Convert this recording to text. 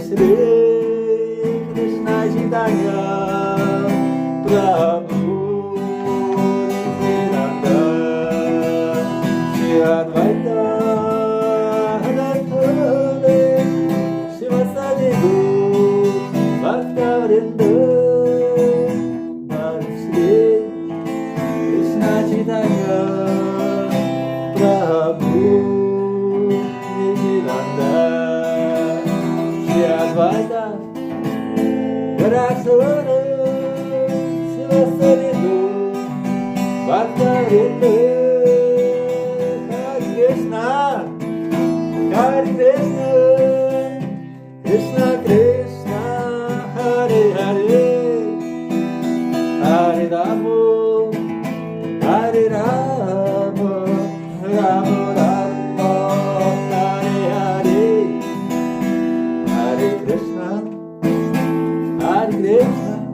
Shri Krishna Chaitanya Prabhu Nityananda Shri Advaita Gadadhara Shivasadi Bhakta-vrinda Shri Krishna Chaitanya Prabhu Nityananda Advaita Gadadhara Shivasadi Bhakta-vrinda Hare Krishna Hare Krishna Krishna Krishna Hare Hare Hare Rama Hare Rama Rama Rama Hare Hare Hare Krishna Hare Krishna